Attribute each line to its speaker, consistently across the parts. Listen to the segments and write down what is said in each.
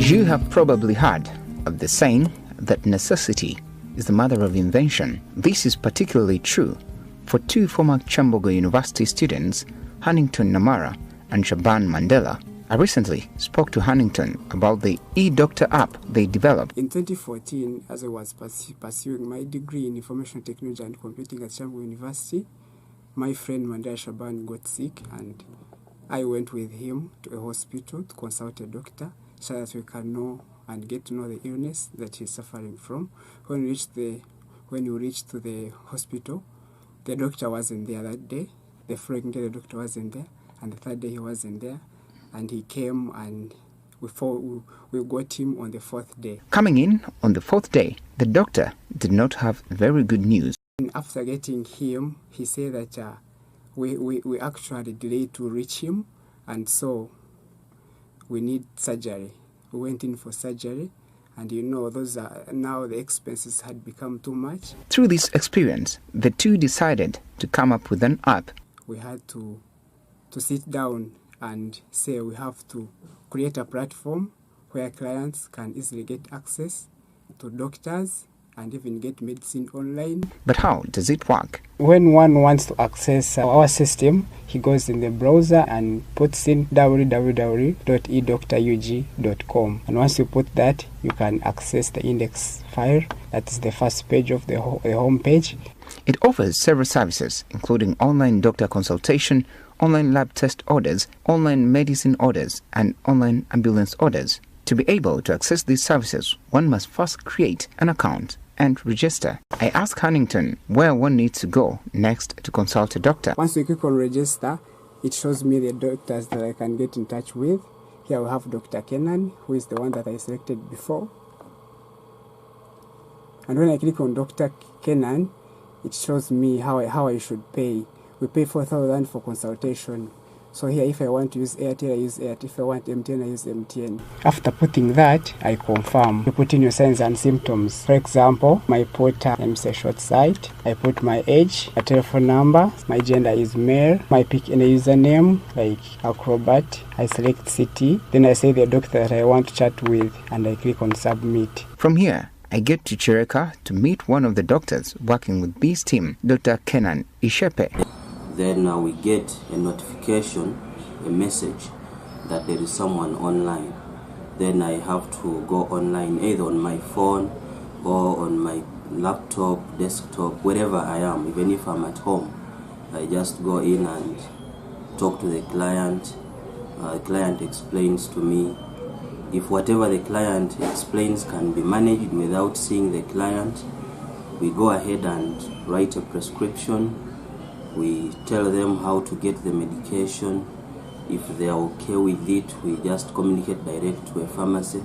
Speaker 1: You have probably heard of the saying that necessity is the mother of invention. This is particularly true for two former Chambogo University students, Hannington Namara and Shaban Mandela. I recently spoke to Hannington about the eDoctor app they developed.
Speaker 2: In 2014, as I was pursuing my degree in Information Technology and Computing at Chambogo University, my friend Mandela Shaban got sick and I went with him to a hospital to consult a doctor so that we can know and get to know the illness that he's suffering from. When we reached to the hospital, the doctor wasn't there that day. The following day, the doctor wasn't there, and the third day he wasn't there. And he came and we got him on the fourth day.
Speaker 1: Coming in on the fourth day, the doctor did not have very good news.
Speaker 2: And after getting him, he said that we actually delayed to reach him, and so we need surgery. We went in for surgery, and those are now the expenses had become too much.
Speaker 1: Through this experience, the two decided to come up with an app.
Speaker 2: We had to sit down and say we have to create a platform where clients can easily get access to doctors and even get medicine online.
Speaker 1: But how does it work?
Speaker 2: When one wants to access our system, he goes in the browser and puts in www.edoctorug.com. And once you put that, you can access the index file. That is the first page of the home page.
Speaker 1: It offers several services, including online doctor consultation, online lab test orders, online medicine orders, and online ambulance orders. To be able to access these services, one must first create an account and register. I asked Hannington where one needs to go next to consult a doctor.
Speaker 2: Once we click on register, it shows me the doctors that I can get in touch with. Here we have Dr. Kenan, who is the one that I selected before. And when I click on Dr. Kenan, it shows me how I should pay. We pay 4,000 for consultation. So here, if I want to use Airtel, I use Airtel. If I want MTN, I use MTN. After putting that, I confirm. You put in your signs and symptoms. For example, I put I'm short sight. I put my age, a telephone number. My gender is male. I pick any username like Acrobat. I select city. Then I say the doctor that I want to chat with, and I click on submit.
Speaker 1: From here, I get to Chireka to meet one of the doctors working with this team, Dr. Kenan Ishepe.
Speaker 3: Then we get a notification, a message that there is someone online. Then I have to go online, either on my phone or on my laptop, desktop, wherever I am. Even if I'm at home, I just go in and talk to the client. The client explains to me. If whatever the client explains can be managed without seeing the client, we go ahead and write a prescription. We tell them how to get the medication. If they are okay with it, we just communicate direct to a pharmacy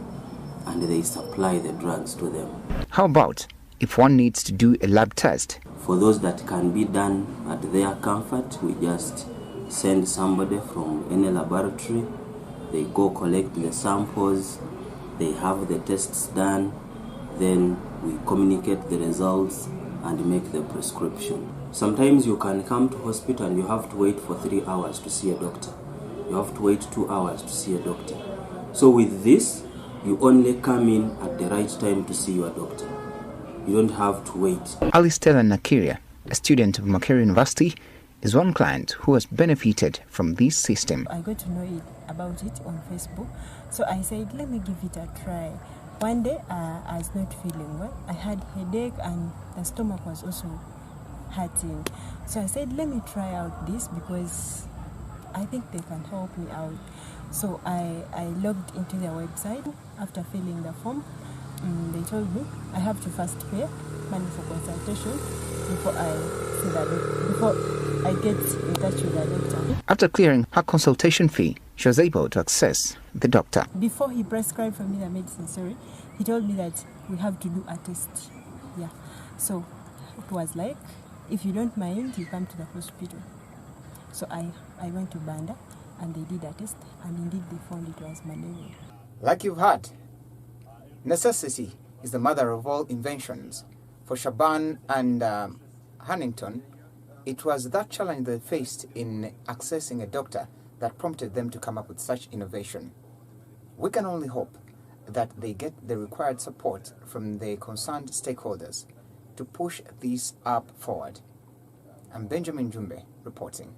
Speaker 3: and they supply the drugs to them.
Speaker 1: How about if one needs to do a lab test?
Speaker 3: For those that can be done at their comfort, we just send somebody from any laboratory. They go collect the samples, they have the tests done, then we communicate the results and make the prescription. Sometimes you can come to hospital and you have to wait for 3 hours to see a doctor. You have to wait 2 hours to see a doctor. So with this, you only come in at the right time to see your doctor. You don't have to wait.
Speaker 1: Alistela Nakiria, a student of Makerere University, is one client who has benefited from this system.
Speaker 4: I got to know about it on Facebook, so I said, let me give it a try. One day, I was not feeling well. I had headache and the stomach was also hurting. So I said, let me try out this because I think they can help me out. So I logged into their website. After filling the form, they told me I have to first pay money for consultation before I get in touch with the doctor.
Speaker 1: After clearing her consultation fee, she was able to access the doctor.
Speaker 4: Before he prescribed for me the medicine, he told me that we have to do a test. Yeah. So it was like, if you don't mind, you come to the hospital. So I went to Banda and they did a test, and indeed they found it was malaria.
Speaker 1: Like you've heard, necessity is the mother of all inventions. For Shaban and Hannington, it was that challenge they faced in accessing a doctor that prompted them to come up with such innovation. We can only hope that they get the required support from the concerned stakeholders to push this app forward. I'm Benjamin Jumbe reporting.